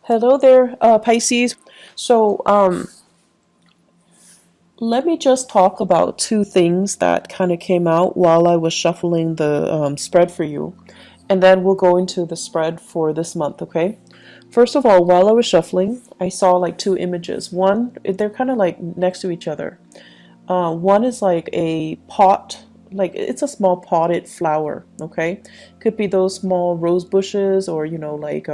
Hello there, Pisces. So, let me just talk about two things that kind of came out while I was shuffling the spread for you, and then we'll go into the spread for this month, okay? First of all, while I was shuffling, I saw like two images. One, they're kind of like next to each other. One is like a pot, like it's a small potted flower, okay? Could be those small rose bushes or, like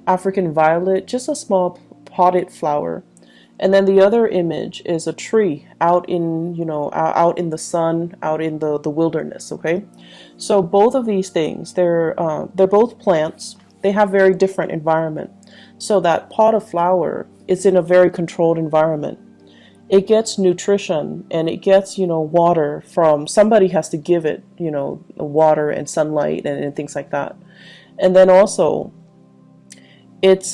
African violet, just a small potted flower. And then the other image is a tree out in, out in the sun, out in the wilderness, okay? So both of these things, they're both plants. They have very different environment. So that pot of flower is in a very controlled environment. It gets nutrition and it gets, water from somebody has to give it, water and sunlight and things like that. And then also it's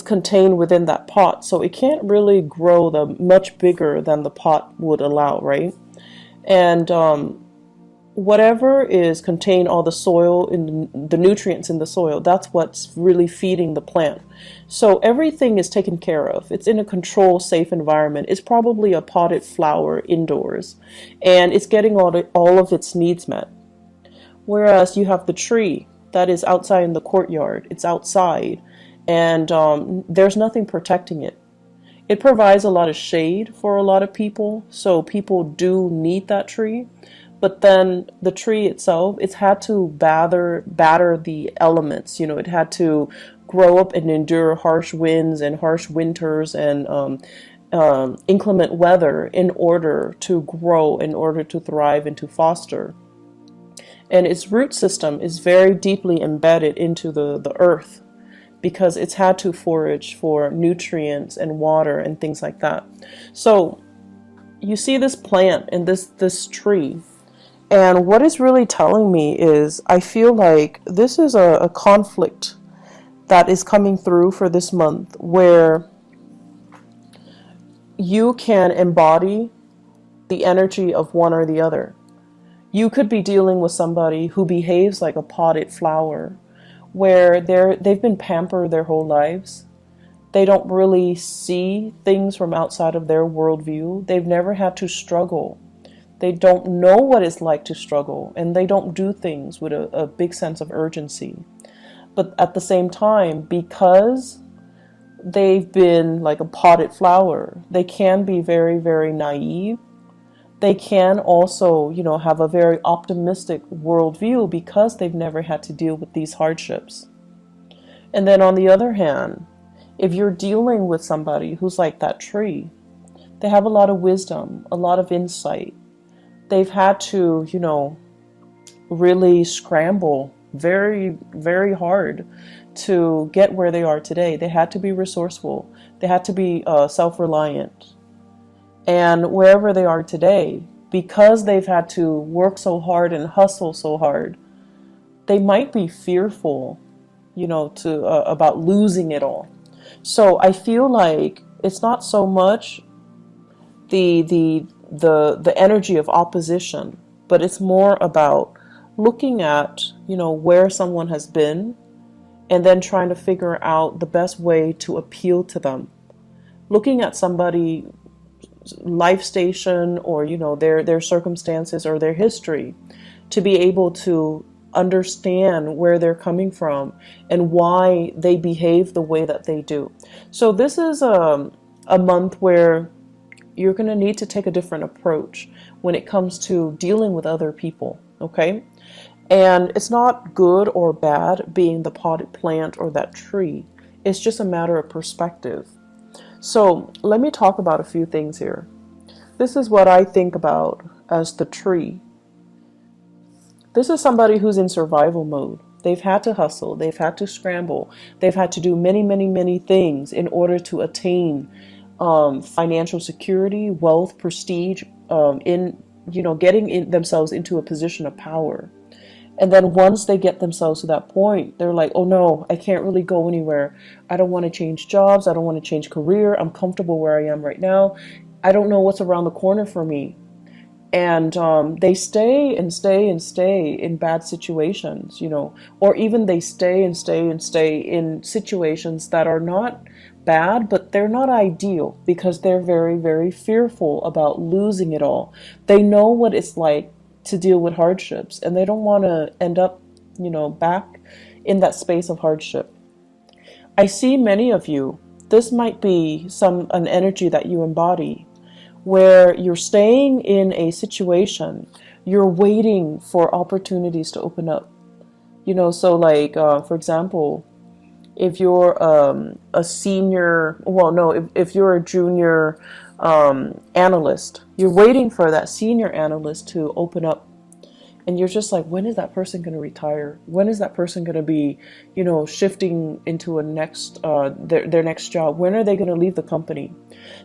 contained within that pot, so it can't really grow the much bigger than the pot would allow, right? And whatever is contained, all the soil in the nutrients in the soil, that's what's really feeding the plant. So everything is taken care of. It's in a controlled, safe environment. It's probably a potted flower indoors, and it's getting all of its needs met. Whereas you have the tree that is outside in the courtyard. It's outside, and there's nothing protecting it. It provides a lot of shade for a lot of people, so people do need that tree. But then the tree itself, it's had to batter the elements. It had to grow up and endure harsh winds and harsh winters and inclement weather in order to grow, in order to thrive and to foster. And its root system is very deeply embedded into the earth because it's had to forage for nutrients and water and things like that. So you see this plant and this tree, and what it's really telling me is I feel like this is a conflict that is coming through for this month where you can embody the energy of one or the other. You could be dealing with somebody who behaves like a potted flower, where they've been pampered their whole lives. They don't really see things from outside of their worldview. They've never had to struggle. They don't know what it's like to struggle, and they don't do things with a big sense of urgency. But at the same time, because they've been like a potted flower, they can be very, very naive. They can also, have a very optimistic worldview because they've never had to deal with these hardships. And then on the other hand, if you're dealing with somebody who's like that tree, they have a lot of wisdom, a lot of insight. They've had to, really scramble very, very hard to get where they are today. They had to be resourceful. They had to be self-reliant. And wherever they are today, because they've had to work so hard and hustle so hard, they might be fearful, to about losing it all. So I feel like it's not so much the energy of opposition, but it's more about looking at, where someone has been and then trying to figure out the best way to appeal to them. Looking at somebody life station or their circumstances or their history to be able to understand where they're coming from and why they behave the way that they do. So this is a month where you're going to need to take a different approach when it comes to dealing with other people, okay? And it's not good or bad being the potted plant or that tree. It's just a matter of perspective. So let me talk about a few things here. This is what I think about as the tree. This is somebody who's in survival mode. They've had to hustle. They've had to scramble. They've had to do many, many, many things in order to attain financial security, wealth, prestige, getting themselves into a position of power. And then once they get themselves to that point, they're like, oh no, I can't really go anywhere. I don't want to change jobs. I don't want to change career. I'm comfortable where I am right now. I don't know what's around the corner for me. And they stay and stay and stay in bad situations, or even they stay and stay and stay in situations that are not bad, but they're not ideal because they're very, very fearful about losing it all. They know what it's like to deal with hardships, and they don't want to end up, back in that space of hardship. I see many of you, this might be an energy that you embody, where you're staying in a situation, you're waiting for opportunities to open up. So like, for example, if you're a senior, well, no, if you're a junior analyst, you're waiting for that senior analyst to open up. And you're just like, when is that person going to retire? When is that person going to be, shifting into a next, their next job? When are they going to leave the company?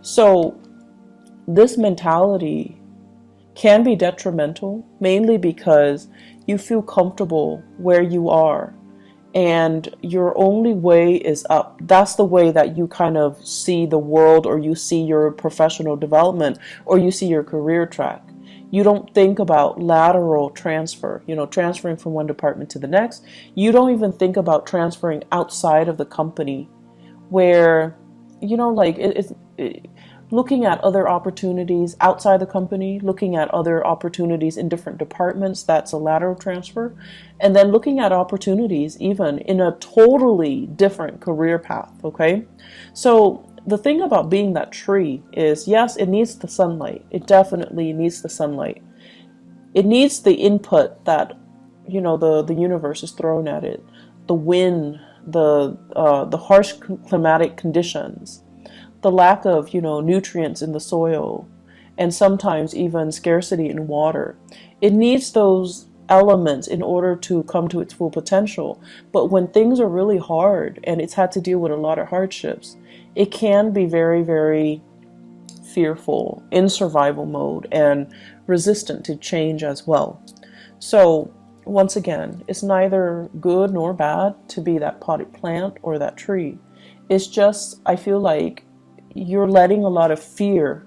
So this mentality can be detrimental, mainly because you feel comfortable where you are and your only way is up. That's the way that you kind of see the world, or you see your professional development, or you see your career track. You don't think about lateral transfer, transferring from one department to the next. You don't even think about transferring outside of the company where, like looking at other opportunities outside the company, looking at other opportunities in different departments, that's a lateral transfer. And then looking at opportunities even in a totally different career path, okay? So the thing about being that tree is, yes, it needs the sunlight. It definitely needs the sunlight. It needs the input that, the universe is throwing at it. The wind, the harsh climatic conditions, the lack of, nutrients in the soil, and sometimes even scarcity in water. It needs those elements in order to come to its full potential. But when things are really hard and it's had to deal with a lot of hardships, it can be very, very fearful, in survival mode, and resistant to change as well. So once again, it's neither good nor bad to be that potted plant or that tree. It's just, I feel like you're letting a lot of fear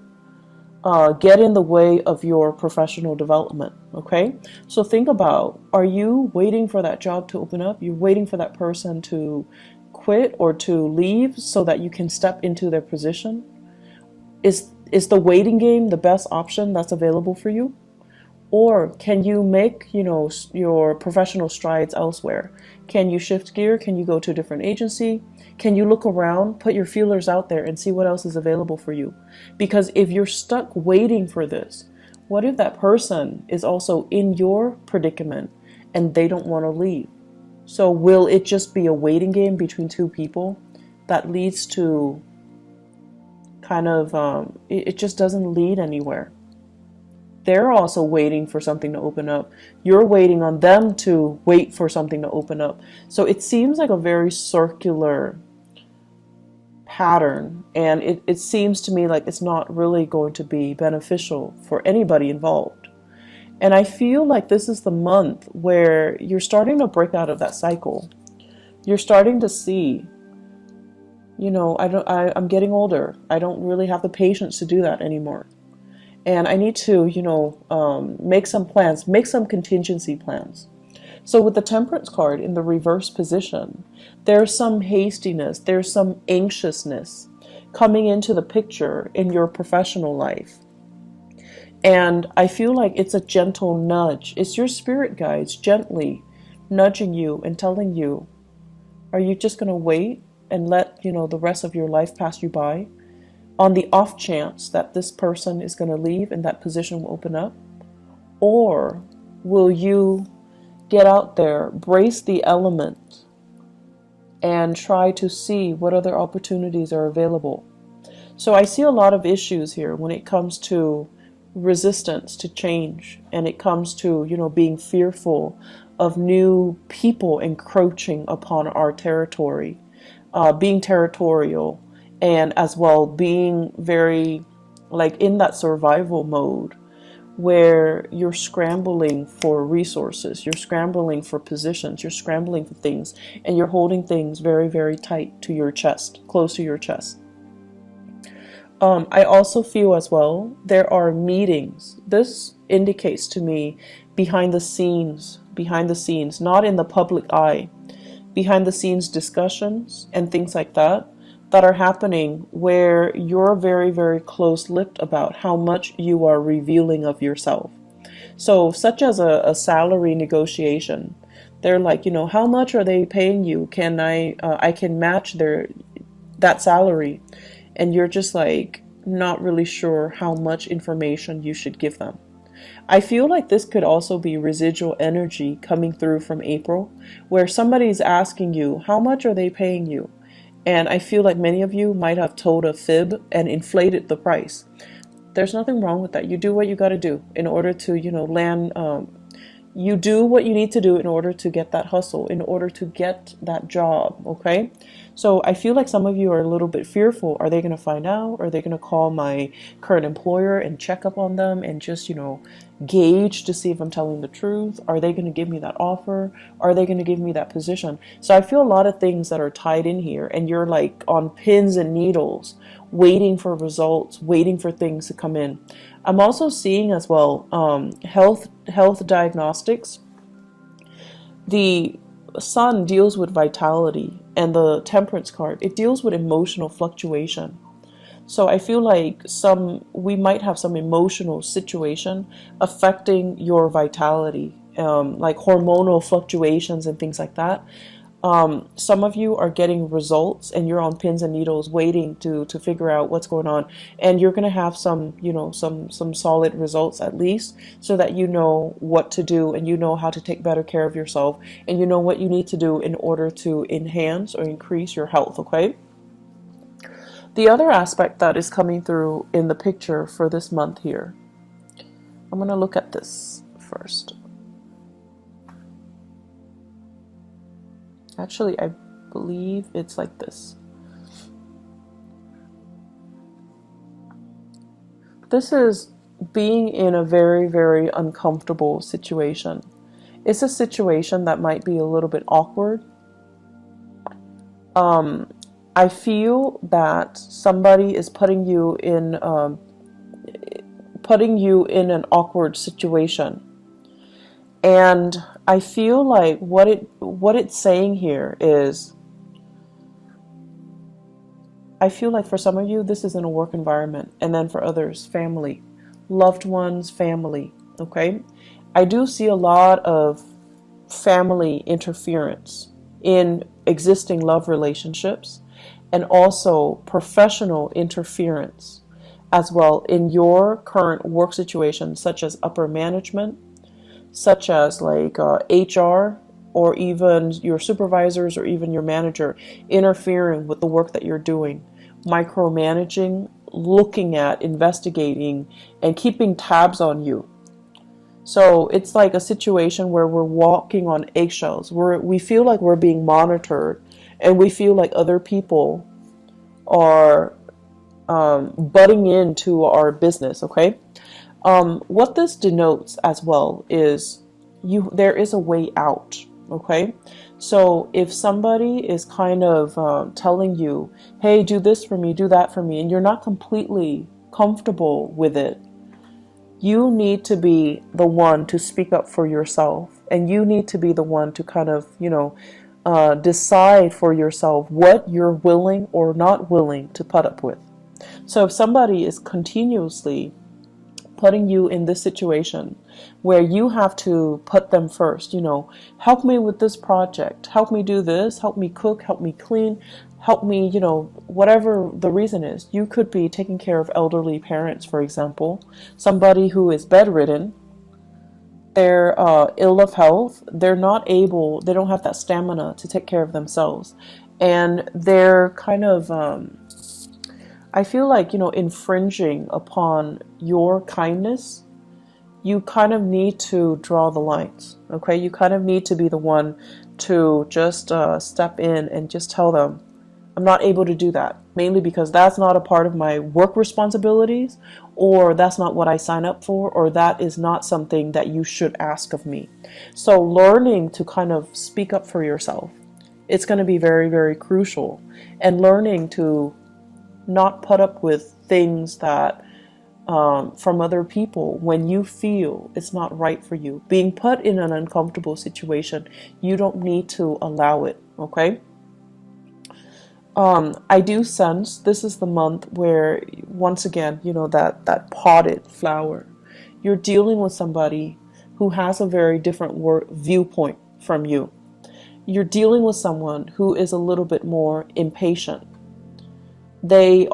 get in the way of your professional development, okay? So think about, are you waiting for that job to open up? You're waiting for that person to quit or to leave so that you can step into their position? Is the waiting game the best option that's available for you? Or can you make, your professional strides elsewhere? Can you shift gear? Can you go to a different agency? Can you look around, put your feelers out there and see what else is available for you? Because if you're stuck waiting for this, what if that person is also in your predicament and they don't want to leave? So will it just be a waiting game between two people that leads to kind of, it just doesn't lead anywhere? They're also waiting for something to open up. You're waiting on them to wait for something to open up. So it seems like a very circular pattern, and it seems to me like it's not really going to be beneficial for anybody involved. And I feel like this is the month where you're starting to break out of that cycle. You're starting to see, I'm getting older. I don't really have the patience to do that anymore. And I need to, make some plans, make some contingency plans. So with the Temperance card in the reverse position, there's some hastiness, there's some anxiousness coming into the picture in your professional life. And I feel like it's a gentle nudge. It's your spirit guides gently nudging you and telling you, are you just going to wait and let, the rest of your life pass you by on the off chance that this person is going to leave and that position will open up? Or will you get out there, brace the element, and try to see what other opportunities are available? So I see a lot of issues here when it comes to resistance to change, and it comes to, being fearful of new people encroaching upon our territory, being territorial, and as well being very in that survival mode where you're scrambling for resources, you're scrambling for positions, you're scrambling for things, and you're holding things very, very tight to your chest, close to your chest. I also feel as well there are meetings. This indicates to me behind the scenes, not in the public eye, behind the scenes discussions and things like that are happening where you're very, very close-lipped about how much you are revealing of yourself. So such as a salary negotiation, they're like, you know, how much are they paying you? Can I can match that salary. And you're just like not really sure how much information you should give them. I feel like this could also be residual energy coming through from April, where somebody's asking you, how much are they paying you? And I feel like many of you might have told a fib and inflated the price. There's nothing wrong with that. You do what you got to do in order to, you know, land. You do what you need to do in order to get that hustle, in order to get that job, okay? So I feel like some of you are a little bit fearful. Are they going to find out? Are they going to call my current employer and check up on them and just, you know, gauge to see if I'm telling the truth? Are they going to give me that offer? Are they going to give me that position? So I feel a lot of things that are tied in here, and you're like on pins and needles, waiting for results, waiting for things to come in. I'm also seeing as well health diagnostics. The sun deals with vitality, and the temperance card, it deals with emotional fluctuation. So I feel like we might have some emotional situation affecting your vitality, like hormonal fluctuations and things like that. Some of you are getting results and you're on pins and needles waiting to figure out what's going on, and you're going to have some, you know, some solid results at least, so that you know what to do and you know how to take better care of yourself and you know what you need to do in order to enhance or increase your health, okay? The other aspect that is coming through in the picture for this month here, I'm going to look at this first. Actually, I believe it's like this. This is being in a very, very uncomfortable situation. It's a situation that might be a little bit awkward. I feel that somebody is putting you in an awkward situation. And I feel like what it's saying here is, I feel like for some of you, this is in a work environment, and then for others, family, loved ones, family, okay? I do see a lot of family interference in existing love relationships, and also professional interference as well in your current work situation, such as upper management, such as like HR, or even your supervisors or even your manager interfering with the work that you're doing, micromanaging, looking at, investigating, and keeping tabs on you. So it's like a situation where we're walking on eggshells, we feel like we're being monitored, and we feel like other people are butting into our business, okay? What this denotes as well is there is a way out, okay? So if somebody is kind of telling you, hey, do this for me, do that for me, and you're not completely comfortable with it, you need to be the one to speak up for yourself, and you need to be the one to kind of, you know, decide for yourself what you're willing or not willing to put up with. So if somebody is continuously putting you in this situation where you have to put them first, you know, help me with this project, help me do this, help me cook, help me clean, help me, you know, whatever the reason is. You could be taking care of elderly parents, for example, somebody who is bedridden, they're ill of health, they don't have that stamina to take care of themselves, and they're kind of I feel like, you know, infringing upon your kindness. You kind of need to draw the lines, okay? You kind of need to be the one to just step in and just tell them, I'm not able to do that, mainly because that's not a part of my work responsibilities, or that's not what I sign up for, or that is not something that you should ask of me. So learning to kind of speak up for yourself, it's going to be very, very crucial. And learning to not put up with things that from other people when you feel it's not right for you. Being put in an uncomfortable situation, you don't need to allow it, okay? I do sense this is the month where, once again, that potted flower, you're dealing with somebody who has a very different viewpoint from you. You're dealing with someone who is a little bit more impatient. They've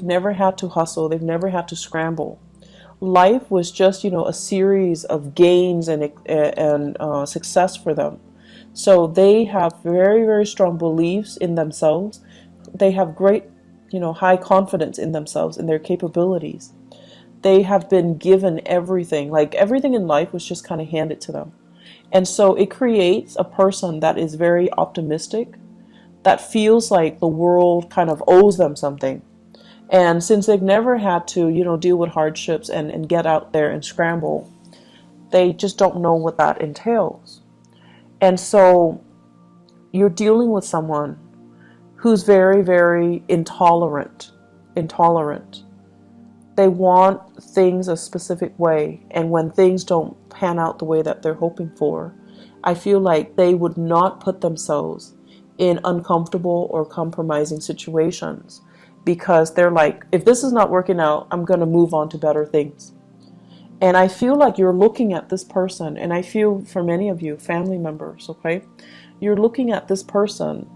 never had to hustle. They've never had to scramble. Life was just, a series of gains and success for them. So they have very, very strong beliefs in themselves. They have great, high confidence in themselves, in their capabilities. They have been given everything. Like, everything in life was just kind of handed to them. And so it creates a person that is very optimistic, that feels like the world kind of owes them something. And since they've never had to, deal with hardships and get out there and scramble, they just don't know what that entails. And so you're dealing with someone who's very, very intolerant. They want things a specific way. And when things don't pan out the way that they're hoping for, I feel like they would not put themselves in uncomfortable or compromising situations, because they're like, if this is not working out, I'm going to move on to better things. And I feel like you're looking at this person, and I feel for many of you, family members, okay? You're looking at this person,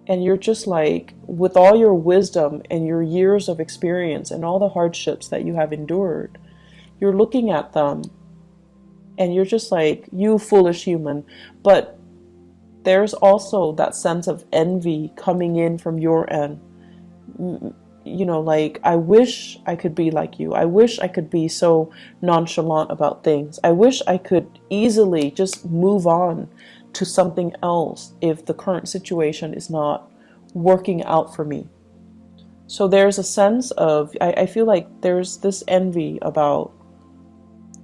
and you're just like, with all your wisdom and your years of experience and all the hardships that you have endured, you're looking at them, and you're just like, you foolish human. But there's also that sense of envy coming in from your end. Like, I wish I could be like you. I wish I could be so nonchalant about things. I wish I could easily just move on to something else if the current situation is not working out for me. So there's a sense of, I feel like there's this envy about,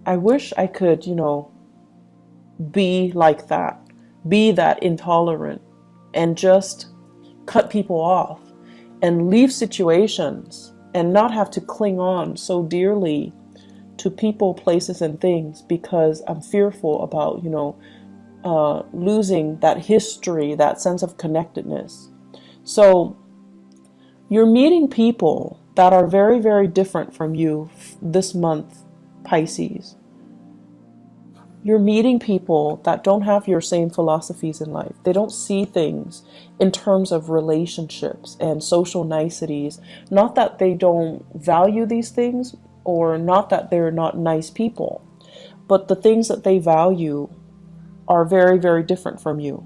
I wish I could, be like that, be that intolerant, and just cut people off and leave situations and not have to cling on so dearly to people, places, and things, because I'm fearful about, losing that history, that sense of connectedness. So you're meeting people that are very, very different from you this month, Pisces. You're meeting people that don't have your same philosophies in life. They don't see things in terms of relationships and social niceties. Not that they don't value these things, or not that they're not nice people, but the things that they value are very, very different from you.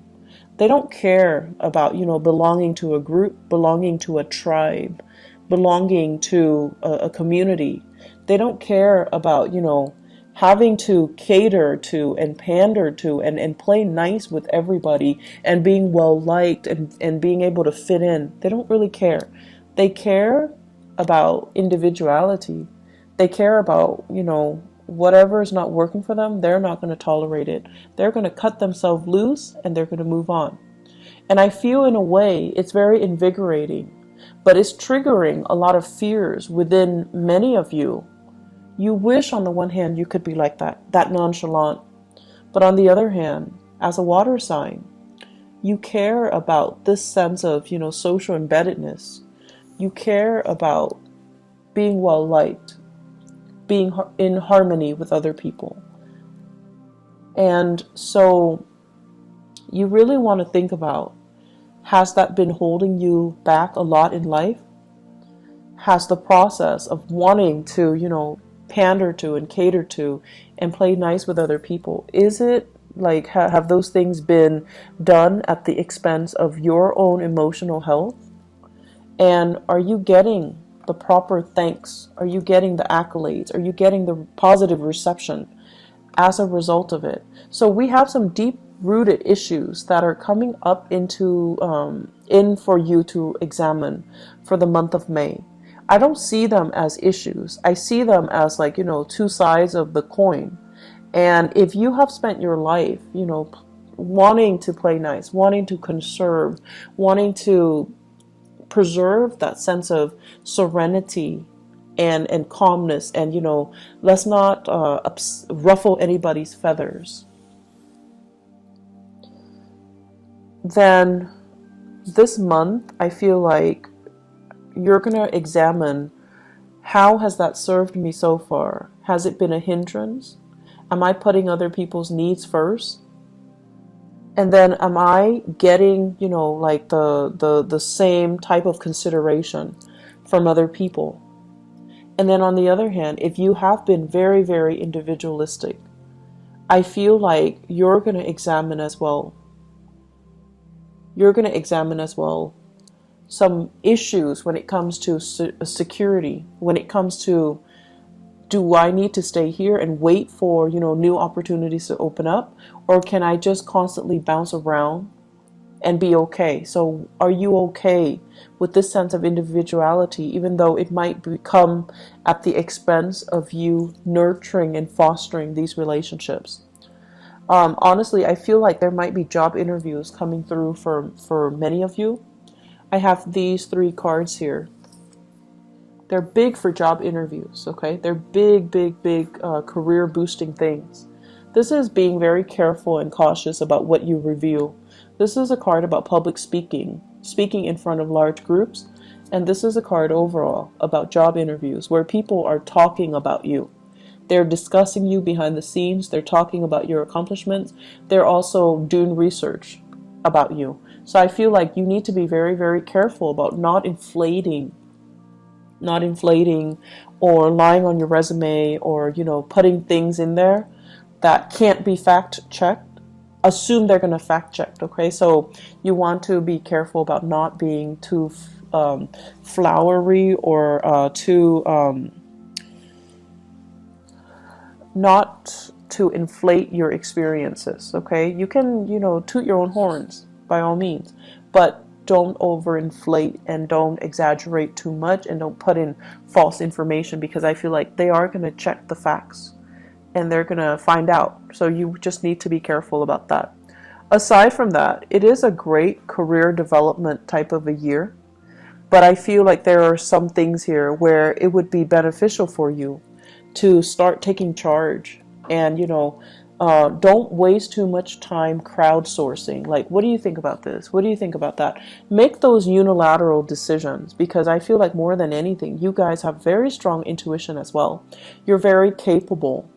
They don't care about, belonging to a group, belonging to a tribe, belonging to a community. They don't care about, having to cater to and pander to and play nice with everybody and being well liked and being able to fit in. They don't really care. They care about individuality. They care about, whatever is not working for them, they're not going to tolerate it. They're going to cut themselves loose and they're going to move on. And I feel, in a way, it's very invigorating, but it's triggering a lot of fears within many of you. You wish, on the one hand, you could be like that nonchalant. But on the other hand, as a water sign, you care about this sense of, social embeddedness. You care about being well liked, being in harmony with other people. And so you really want to think about, has that been holding you back a lot in life? Has the process of wanting to, pander to and cater to and play nice with other people, is it like, have those things been done at the expense of your own emotional health? And are you getting the proper thanks? Are you getting the accolades? Are you getting the positive reception as a result of it? So we have some deep rooted issues that are coming up in for you to examine for the month of May. I don't see them as issues. I see them as, like, two sides of the coin. And if you have spent your life, wanting to play nice, wanting to conserve, wanting to preserve that sense of serenity and calmness, and let's not ruffle anybody's feathers. Then this month, I feel like you're going to examine, how has that served me so far? Has it been a hindrance? Am I putting other people's needs first? And then am I getting, like the same type of consideration from other people? And then on the other hand, if you have been very, very individualistic, I feel like you're going to examine as well. You're going to examine as well some issues when it comes to security, when it comes to, do I need to stay here and wait for, new opportunities to open up? Or can I just constantly bounce around and be okay? So are you okay with this sense of individuality, even though it might become at the expense of you nurturing and fostering these relationships? Honestly, I feel like there might be job interviews coming through for many of you. I have these 3 cards here. They're big for job interviews, okay? They're big, big, big career boosting things. This is being very careful and cautious about what you reveal. This is a card about public speaking, speaking in front of large groups. And this is a card overall about job interviews where people are talking about you. They're discussing you behind the scenes. They're talking about your accomplishments. They're also doing research about you. So I feel like you need to be very, very careful about not inflating or lying on your resume, or putting things in there that can't be fact checked. Assume they're going to fact check, okay? So you want to be careful about not being too flowery, or too not to inflate your experiences, okay? You can toot your own horns by all means, but don't overinflate and don't exaggerate too much, and don't put in false information, because I feel like they are going to check the facts and they're going to find out. So you just need to be careful about that. Aside from that, it is a great career development type of a year, but I feel like there are some things here where it would be beneficial for you to start taking charge, and don't waste too much time crowdsourcing. Like, what do you think about this? What do you think about that? Make those unilateral decisions, because I feel like more than anything, you guys have very strong intuition as well. You're very capable,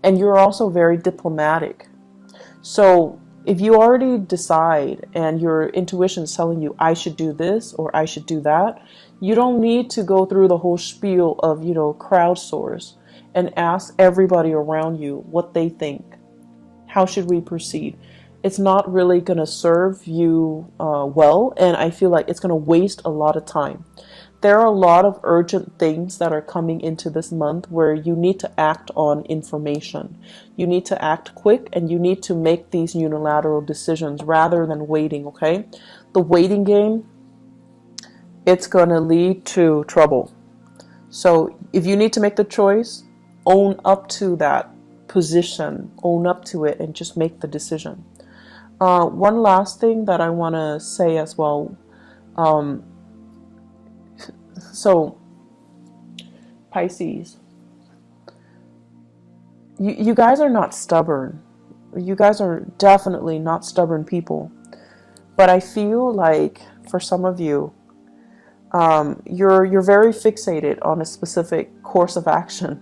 and you're also very diplomatic. So if you already decide and your intuition is telling you, I should do this or I should do that, you don't need to go through the whole spiel of, crowdsource and ask everybody around you what they think. How should we proceed? It's not really going to serve you well, and I feel like it's going to waste a lot of time. There are a lot of urgent things that are coming into this month where you need to act on information. You need to act quick, and you need to make these unilateral decisions rather than waiting, okay? The waiting game, it's going to lead to trouble. So if you need to make the choice, own up to that position, own up to it, and just make the decision. One last thing that I want to say as well. So Pisces, you guys are not stubborn. You guys are definitely not stubborn people. But I feel like for some of you, you're very fixated on a specific course of action.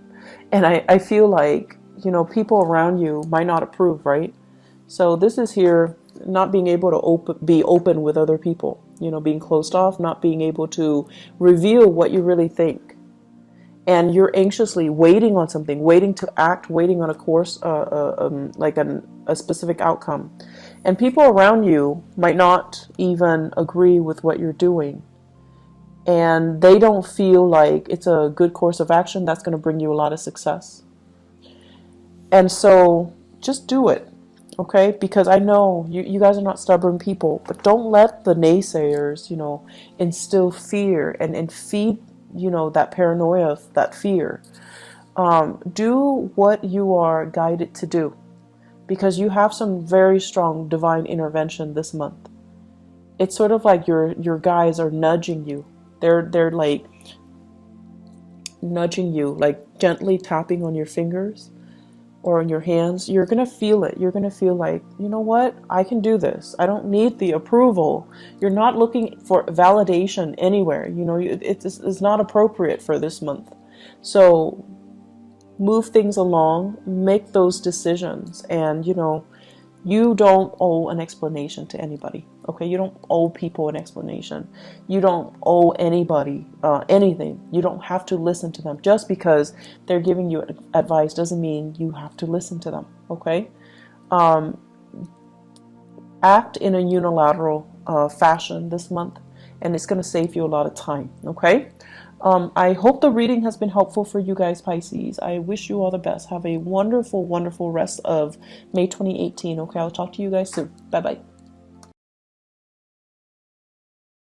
And I feel like, people around you might not approve, right? So this is here, not being able to be open with other people, being closed off, not being able to reveal what you really think. And you're anxiously waiting on something, waiting to act, waiting on a course, like a specific outcome. And people around you might not even agree with what you're doing. And they don't feel like it's a good course of action that's going to bring you a lot of success. And so just do it, okay? Because I know you guys are not stubborn people, but don't let the naysayers, instill fear and feed, that paranoia, that fear. Do what you are guided to do, because you have some very strong divine intervention this month. it's sort of like your guides are nudging you. They're like nudging you, like gently tapping on your fingers or on your hands. You're going to feel it. You're going to feel like, you know what? I can do this. I don't need the approval. You're not looking for validation anywhere. You know, it's not appropriate for this month. So move things along, make those decisions, and, you know, you don't owe an explanation to anybody. Okay, you don't owe people an explanation. You don't owe anybody anything. You don't have to listen to them. Just because they're giving you advice doesn't mean you have to listen to them. Okay, act in a unilateral fashion this month, and it's going to save you a lot of time. Okay, I hope the reading has been helpful for you guys, Pisces. I wish you all the best. Have a wonderful, wonderful rest of May 2018. Okay, I'll talk to you guys soon. Bye bye.